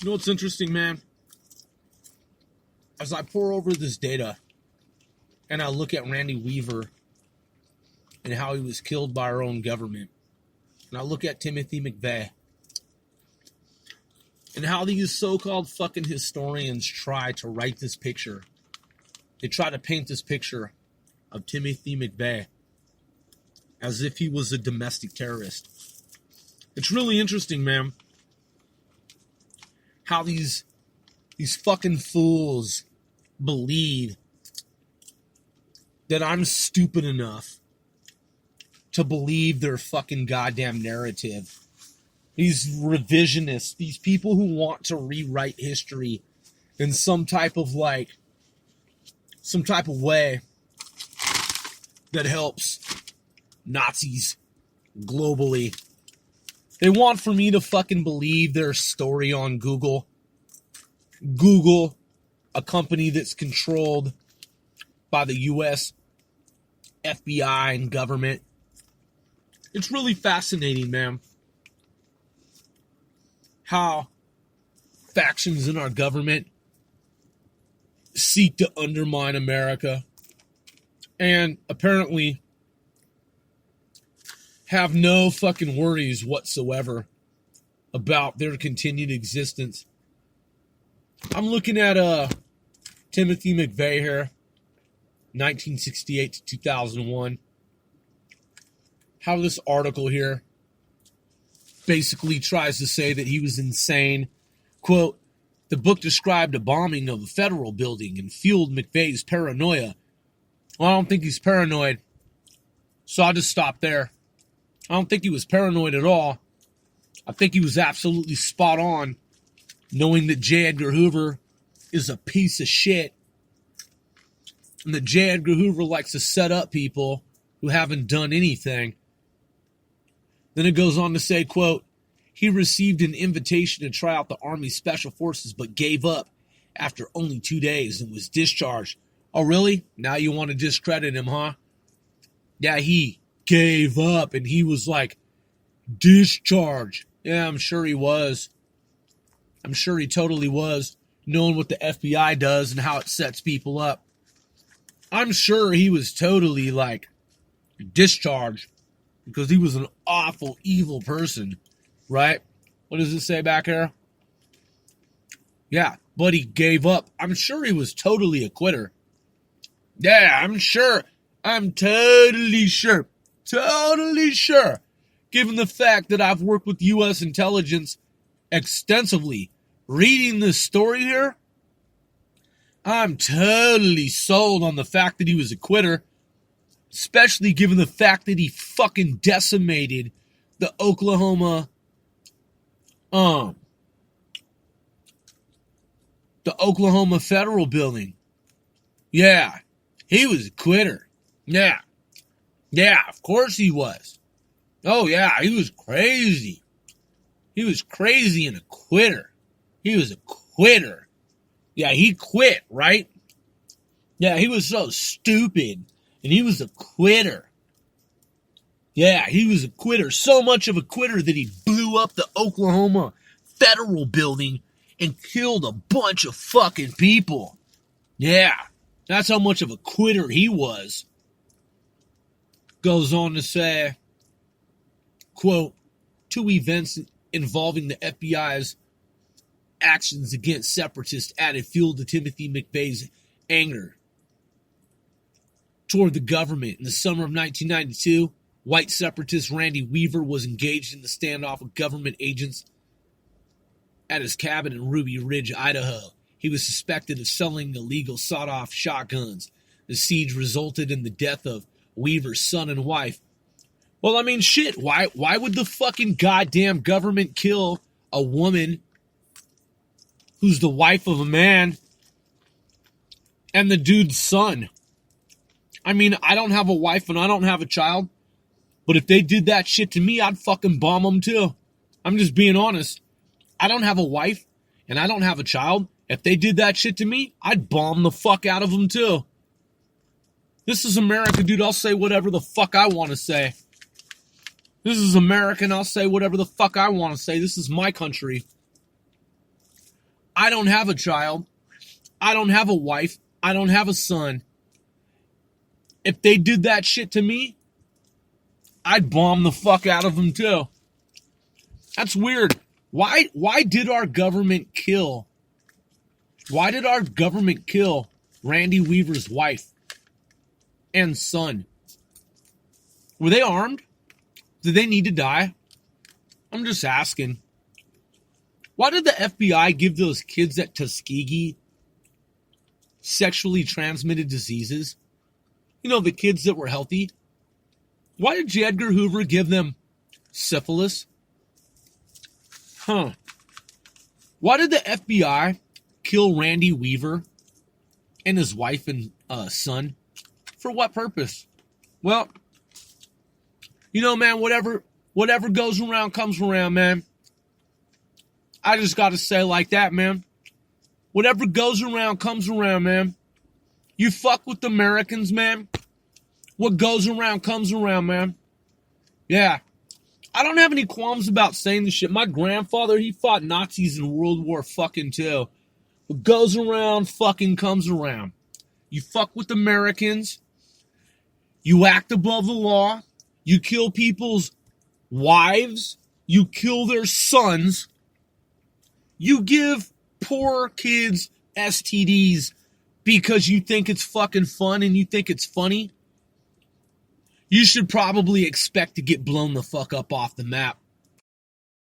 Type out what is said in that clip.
You know what's interesting, man? As I pour over this data and I look at Randy Weaver and how he was killed by our own government, and I look at Timothy-McVeigh and how these so-called fucking historians try to write this picture. They try to paint this picture of Timothy-McVeigh as if he was a domestic terrorist. It's really interesting, man, how these fucking fools believe that I'm stupid enough to believe their fucking goddamn narrative. These revisionists, these people who want to rewrite history in some type of way that helps Nazis globally. They want for me to fucking believe their story on Google. Google, a company that's controlled by the U.S. FBI and government. It's really fascinating, man, how factions in our government seek to undermine America and apparently have no fucking worries whatsoever about their continued existence. I'm looking at Timothy-McVeigh here, 1968 to 2001. How this article here basically tries to say that he was insane. Quote, the book described a bombing of a federal building and fueled McVeigh's paranoia. Well, I don't think he's paranoid, so I'll just stop there. I don't think he was paranoid at all. I think he was absolutely spot on, knowing that J. Edgar Hoover is a piece of shit, and that J. Edgar Hoover likes to set up people who haven't done anything. Then it goes on to say, quote, he received an invitation to try out the Army Special Forces, but gave up after only 2 days and was discharged. Oh, really? Now you want to discredit him, huh? Yeah, he gave up and he was like, discharged. Yeah, I'm sure he was. I'm sure he totally was, knowing what the FBI does and how it sets people up. I'm sure he was totally like discharged because he was an awful, evil person, right? What does it say back here? Yeah, but he gave up. I'm sure he was totally a quitter. Yeah, I'm sure. I'm totally sure. Totally sure. Given the fact that I've worked with U.S. intelligence extensively, reading this story here, I'm totally sold on the fact that he was a quitter, especially given the fact that he fucking decimated the Oklahoma Federal Building. Yeah, he was a quitter. Yeah, of course he was. Oh yeah, he was crazy. He was crazy and a quitter. He was a quitter. Yeah, he quit, right? Yeah, he was so stupid, and he was a quitter. Yeah, he was a quitter. So much of a quitter that he blew up the Oklahoma Federal Building and killed a bunch of fucking people. Yeah, that's how much of a quitter he was. Goes on to say, quote, two events involving the FBI's actions against separatists added fuel to Timothy-McVeigh's anger toward the government. In the summer of 1992, white separatist Randy Weaver was engaged in the standoff with government agents at his cabin in Ruby Ridge, Idaho. He was suspected of selling illegal sawed-off shotguns. The siege resulted in the death of Weaver's son and wife. Well, I mean, shit, why would the fucking goddamn government kill a woman who's the wife of a man and the dude's son? I mean, I don't have a wife and I don't have a child, but if they did that shit to me, I'd fucking bomb them too. I'm just being honest. I don't have a wife and I don't have a child. If they did that shit to me, I'd bomb the fuck out of them too. This is America, dude. I'll say whatever the fuck I want to say. This is America, and I'll say whatever the fuck I want to say. This is my country. I don't have a child. I don't have a wife. I don't have a son. If they did that shit to me, I'd bomb the fuck out of them too. That's weird. Why did our government kill? Why did our government kill Randy Weaver's wife and son? Were they armed? Did they need to die? I'm just asking. Why did the FBI give those kids at Tuskegee sexually transmitted diseases? You know, the kids that were healthy. Why did J. Edgar Hoover give them syphilis? Why did the FBI kill Randy Weaver and his wife and son? For what purpose? Well, you know, man, whatever goes around comes around, man. I just got to say like that, man. Whatever goes around comes around, man. You fuck with Americans, man. What goes around comes around, man. Yeah. I don't have any qualms about saying this shit. My grandfather, he fought Nazis in World War fucking II. What goes around fucking comes around. You fuck with Americans. You act above the law. You kill people's wives. You kill their sons. You give poor kids STDs because you think it's fucking fun and you think it's funny. You should probably expect to get blown the fuck up off the map.